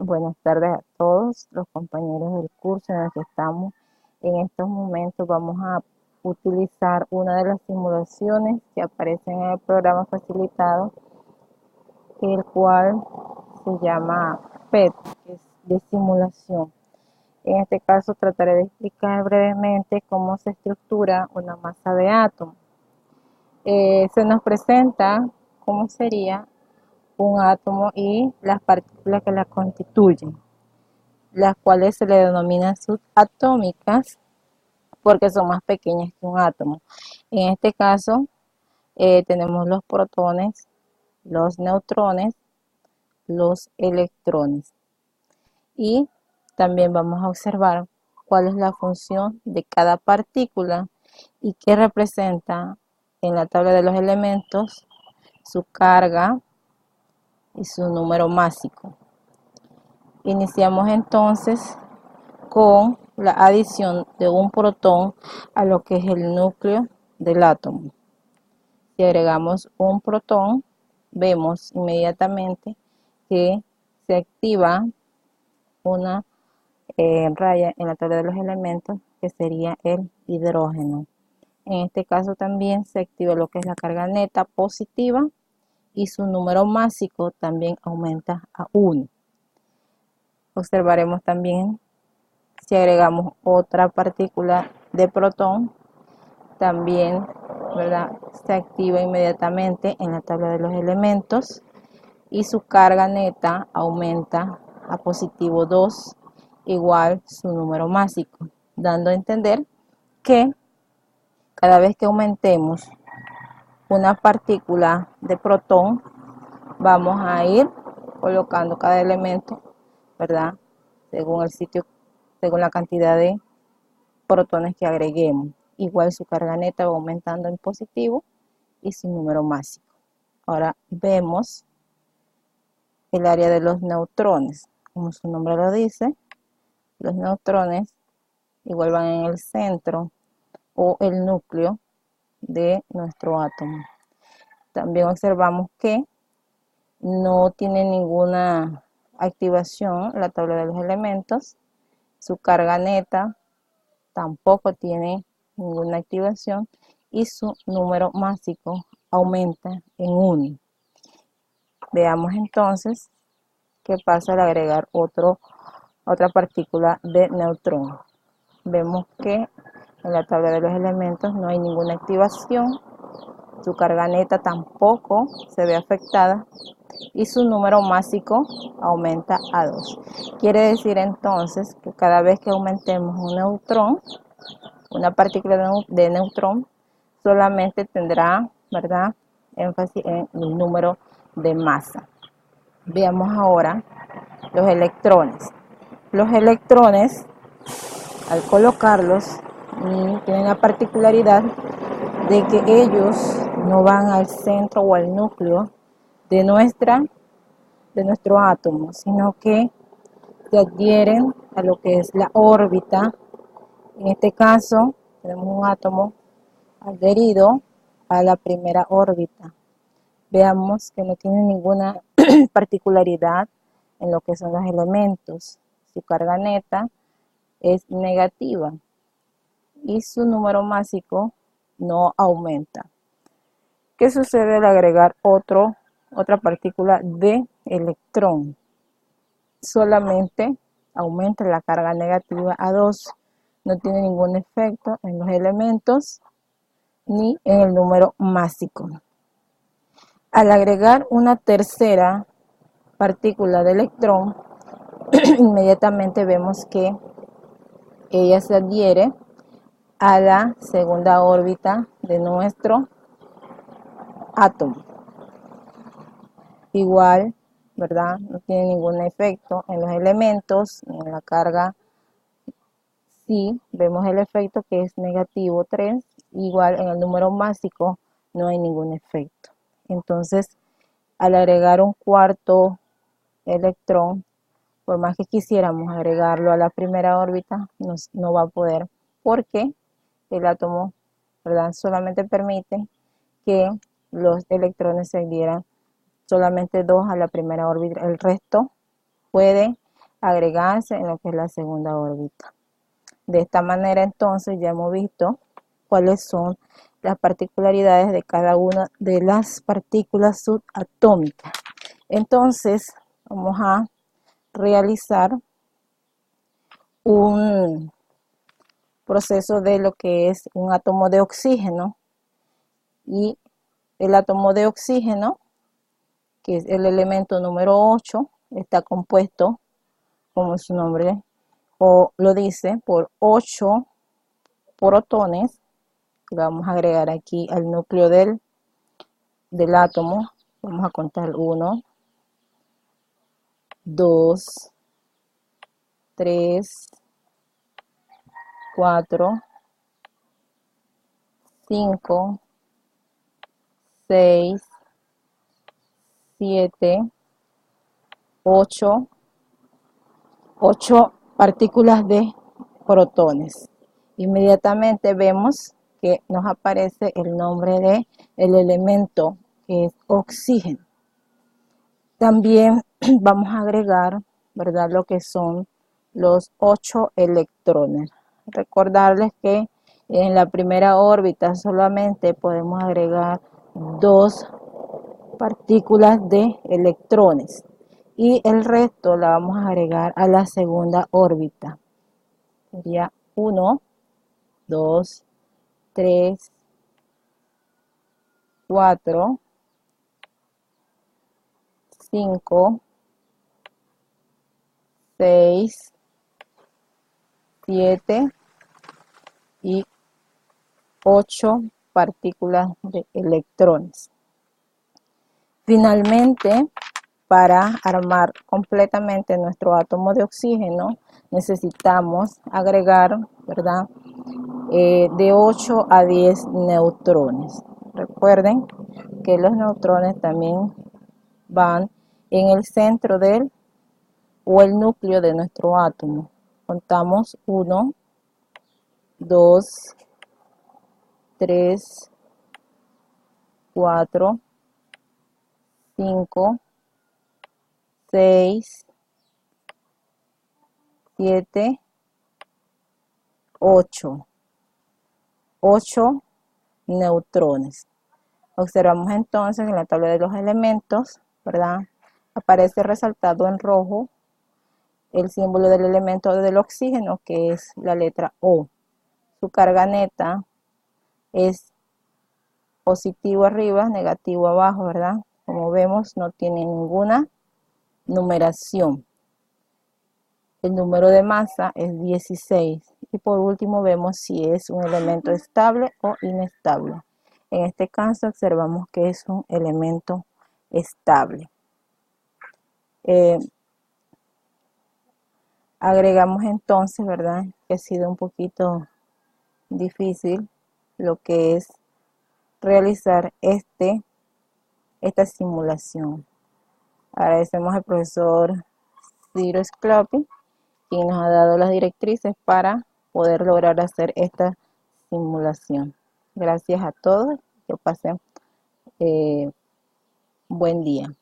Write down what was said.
Buenas tardes a todos los compañeros del curso en el que estamos. En estos momentos vamos a utilizar una de las simulaciones que aparecen en el programa facilitado, el cual se llama PET, que es de simulación. En este caso trataré de explicar brevemente cómo se estructura una masa de átomos. Se nos presenta cómo sería un átomo y las partículas que la constituyen, las cuales se le denominan subatómicas porque son más pequeñas que un átomo. En este caso tenemos los protones, los neutrones, los electrones, y también vamos a observar cuál es la función de cada partícula y qué representa en la tabla de los elementos su carga y su número másico. Iniciamos entonces con la adición de un protón a lo que es el núcleo del átomo. Si agregamos un protón, vemos inmediatamente que se activa una raya en la tabla de los elementos, que sería el hidrógeno. En este caso también se activa lo que es la carga neta positiva y su número másico también aumenta a 1. Observaremos también si agregamos otra partícula de protón, también, ¿verdad?, se activa inmediatamente en la tabla de los elementos y su carga neta aumenta a positivo 2, igual su número másico, dando a entender que cada vez que aumentemos una partícula de protón, vamos a ir colocando cada elemento, ¿verdad?, según el sitio, según la cantidad de protones que agreguemos. Igual su carga neta va aumentando en positivo y su número másico. Ahora vemos el área de los neutrones. Como su nombre lo dice, los neutrones igual van en el centro o el núcleo de nuestro átomo. También observamos que no tiene ninguna activación la tabla de los elementos. Su carga neta tampoco tiene ninguna activación y su número másico aumenta en 1. Veamos entonces qué pasa al agregar otra partícula de neutrón. Vemos que en la tabla de los elementos no hay ninguna activación, su carga neta tampoco se ve afectada y su número másico aumenta a 2. Quiere decir entonces que cada vez que aumentemos un neutrón, una partícula de neutrón, solamente tendrá, ¿verdad?, énfasis en el número de masa. Veamos ahora los electrones. Los electrones, al colocarlos, tienen la particularidad de que ellos no van al centro o al núcleo de nuestro átomo, sino que se adhieren a lo que es la órbita. En este caso, tenemos un átomo adherido a la primera órbita. Veamos que no tiene ninguna particularidad en lo que son los elementos. Su carga neta es negativa y su número másico no aumenta. ¿Qué sucede al agregar otra partícula de electrón? Solamente aumenta la carga negativa a 2. No tiene ningún efecto en los elementos ni en el número másico. Al agregar una tercera partícula de electrón, inmediatamente vemos que ella se adhiere a la segunda órbita de nuestro átomo. Igual, ¿verdad?, no tiene ningún efecto en los elementos, en la carga. Sí, vemos el efecto que es negativo 3, igual en el número másico no hay ningún efecto. Entonces, al agregar un cuarto electrón, por más que quisiéramos agregarlo a la primera órbita, no va a poder, porque el átomo, ¿verdad?, solamente permite que los electrones se adhieran solamente 2 a la primera órbita. El resto puede agregarse en lo que es la segunda órbita. De esta manera entonces ya hemos visto cuáles son las particularidades de cada una de las partículas subatómicas. Entonces vamos a realizar un proceso de lo que es un átomo de oxígeno, y el átomo de oxígeno, que es el elemento número 8, está compuesto, como su nombre o lo dice, por 8 protones. Vamos a agregar aquí al núcleo del átomo. Vamos a contar 1, 2, 3, 4, 5, 6, 7, 8 partículas de protones. Inmediatamente vemos que nos aparece el nombre de el elemento, que es oxígeno. También vamos a agregar, ¿verdad?, lo que son los 8 electrones. Recordarles que en la primera órbita solamente podemos agregar 2 partículas de electrones, y el resto la vamos a agregar a la segunda órbita. Sería 1, 2, 3, 4, 5, 6, 7 y 8 partículas de electrones. Finalmente, para armar completamente nuestro átomo de oxígeno, necesitamos agregar, ¿verdad?, de 8 a 10 neutrones. Recuerden que los neutrones también van en el centro del o el núcleo de nuestro átomo. Contamos 1, 2, 3, 4, 5, 6, 7, 8. 8 neutrones. Observamos entonces en la tabla de los elementos, ¿verdad?, aparece resaltado en rojo el símbolo del elemento del oxígeno, que es la letra O. Su carga neta es positivo arriba, negativo abajo, ¿verdad? Como vemos, no tiene ninguna numeración. El número de masa es 16. Y por último vemos si es un elemento estable o inestable. En este caso observamos que es un elemento estable. Agregamos entonces, ¿verdad?, que ha sido un poquito difícil lo que es realizar esta simulación. Agradecemos al profesor Ciro Sclopi, quien nos ha dado las directrices para poder lograr hacer esta simulación. Gracias a todos, que pasen buen día.